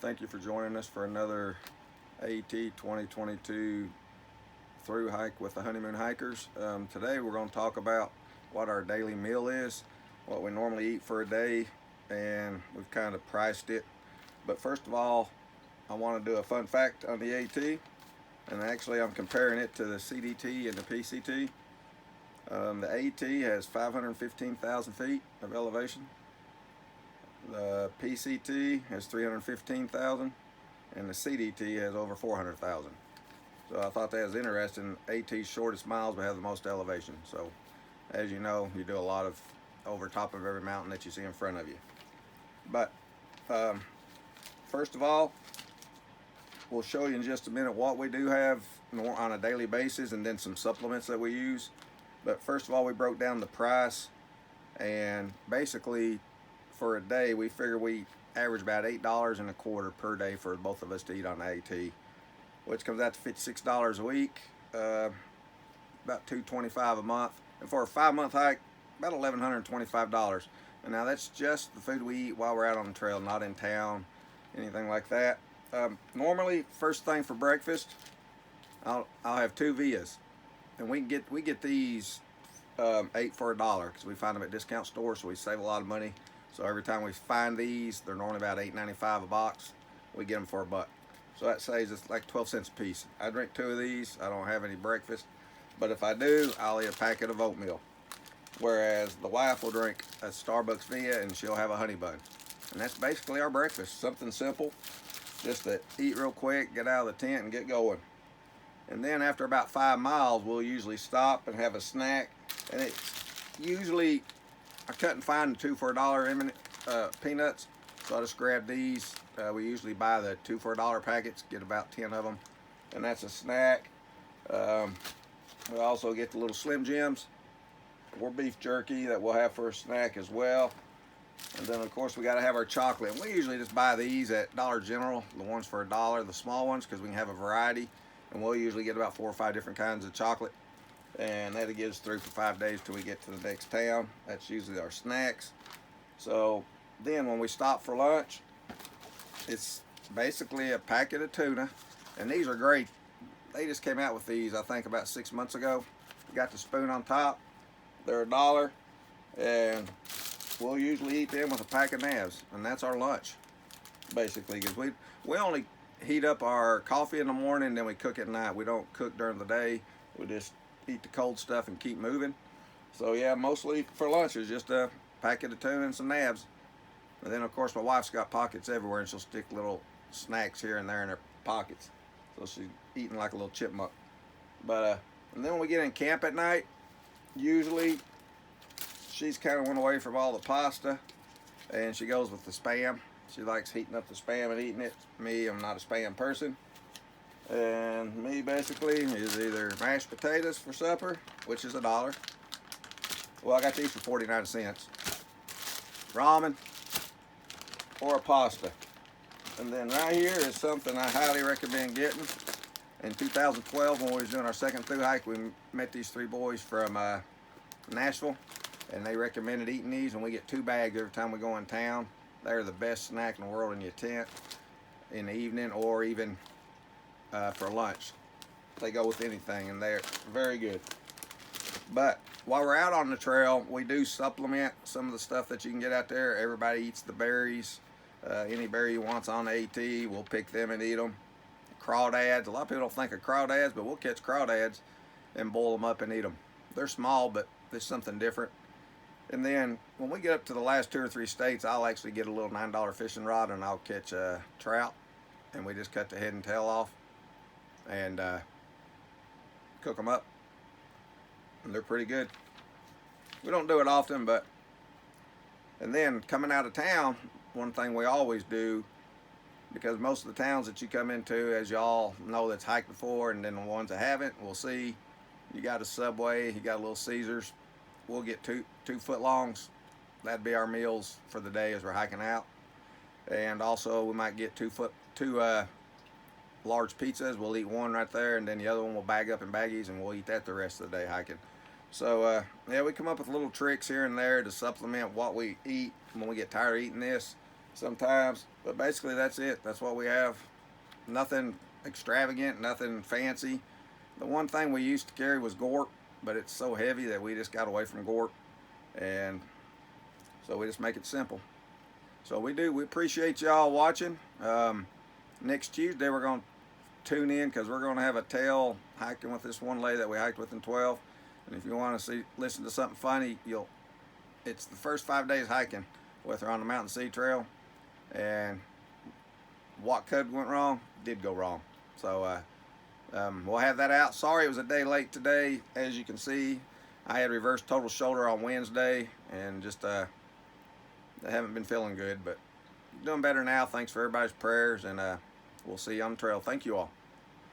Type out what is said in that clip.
Thank you for joining us for another AT 2022 through hike with the Honeymoon Hikers. Today we're going to talk about what our daily meal is, what we normally eat for a day, and we've kind of priced it. But first of all, I want to do a fun fact on the AT, and actually I'm comparing it to the CDT and the PCT. The AT has 515,000 feet of elevation. The PCT has 315,000 and the CDT has over 400,000. So I thought that was interesting. AT's shortest miles but have the most elevation. So as you know, you do a lot of over top of every mountain that you see in front of you. But first of all, we'll show you in just a minute what we do have on a daily basis and then some supplements that we use. But first of all, we broke down the price, and basically for a day we figure we average about $8.25 per day for both of us to eat on the AT, which comes out to $56 a week, about $225 a month, and for a 5-month hike about $1,125. And now that's just the food we eat while we're out on the trail, not in town, anything like that. Normally first thing for breakfast I'll have 2 Vias, and we get these 8 for $1 because we find them at discount stores, so we save a lot of money. So every time we find these, they're normally about $8.95 a box. We get them for $1. So that saves us like 12 cents a piece. I drink 2 of these. I don't have any breakfast, but if I do, I'll eat a packet of oatmeal. Whereas the wife will drink a Starbucks Via and she'll have a honey bun. And that's basically our breakfast. Something simple, just to eat real quick, get out of the tent and get going. And then after about 5 miles, we'll usually stop and have a snack. And it's usually, I couldn't find the 2 for $1 peanuts, so I just grabbed these. We usually buy the 2 for $1 packets, get about 10 of them, and that's a snack. We also get the little Slim Jims or beef jerky that we'll have for a snack as well. And then of course we got to have our chocolate. And we usually just buy these at Dollar General, the ones for $1, the small ones, because we can have a variety. And we'll usually get about 4 or 5 different kinds of chocolate. And that'll get us through for 5 days till we get to the next town. That's usually our snacks. So then when we stop for lunch, it's basically a packet of tuna, and these are great. They just came out with these, I think, about 6 months ago. You got the spoon on top. They're $1, and we'll usually eat them with a pack of nabs, and that's our lunch, basically, because we only heat up our coffee in the morning, then we cook at night. We don't cook during the day. We just eat the cold stuff and keep moving. So yeah, mostly for lunch is just a packet of tuna and some nabs. And then of course my wife's got pockets everywhere, and she'll stick little snacks here and there in her pockets, so she's eating like a little chipmunk. But and then when we get in camp at night, usually she's kind of went away from all the pasta and she goes with the Spam. She likes heating up the Spam and eating it. Me, I'm not a Spam person. And me basically is either mashed potatoes for supper, which is $1. Well, I got these for 49 cents. Ramen or a pasta. And then right here is something I highly recommend getting. In 2012, when we was doing our second through hike, we met these 3 boys from Nashville, and they recommended eating these, and we get 2 bags every time we go in town. They're the best snack in the world in your tent in the evening, or even for lunch. They go with anything, and they're very good. But while we're out on the trail, we do supplement some of the stuff that you can get out there. Everybody eats the berries. Any berry you want's on the AT, we'll pick them and eat them. Crawdads, a lot of people don't think of crawdads, but we'll catch crawdads and boil them up and eat them. They're small, but there's something different. And then when we get up to the last 2 or 3 states, I'll actually get a little $9 fishing rod, and I'll catch a trout, and we just cut the head and tail off and cook them up, and they're pretty good. We don't do it often, but and then coming out of town, one thing we always do, because most of the towns that you come into, as y'all know that's hiked before, and then the ones that haven't, we'll see you got a Subway, you got a Little Caesars. We'll get 2 foot-longs. That'd be our meals for the day as we're hiking out. And also we might get 2 large pizzas. We'll eat one right there, and then the other one we'll bag up in baggies, and we'll eat that the rest of the day hiking. So yeah, we come up with little tricks here and there to supplement what we eat when we get tired of eating this. sometimes. But basically that's it. That's what we have. Nothing extravagant, nothing fancy. The one thing we used to carry was gort, but it's so heavy that we just got away from gort, and so we just make it simple. So we appreciate y'all watching. Next Tuesday we're going to tune in because we're going to have a tail hiking with this one lady that we hiked with in 12. And if you want to listen to something funny, it's the first 5 days hiking with her on the Mountain Sea Trail, and what could went wrong did go wrong. So we'll have that out. Sorry it was a day late today. As you can see, I had reversed total shoulder on Wednesday, and just I haven't been feeling good, but doing better now. Thanks for everybody's prayers, and we'll see you on the trail. Thank you all.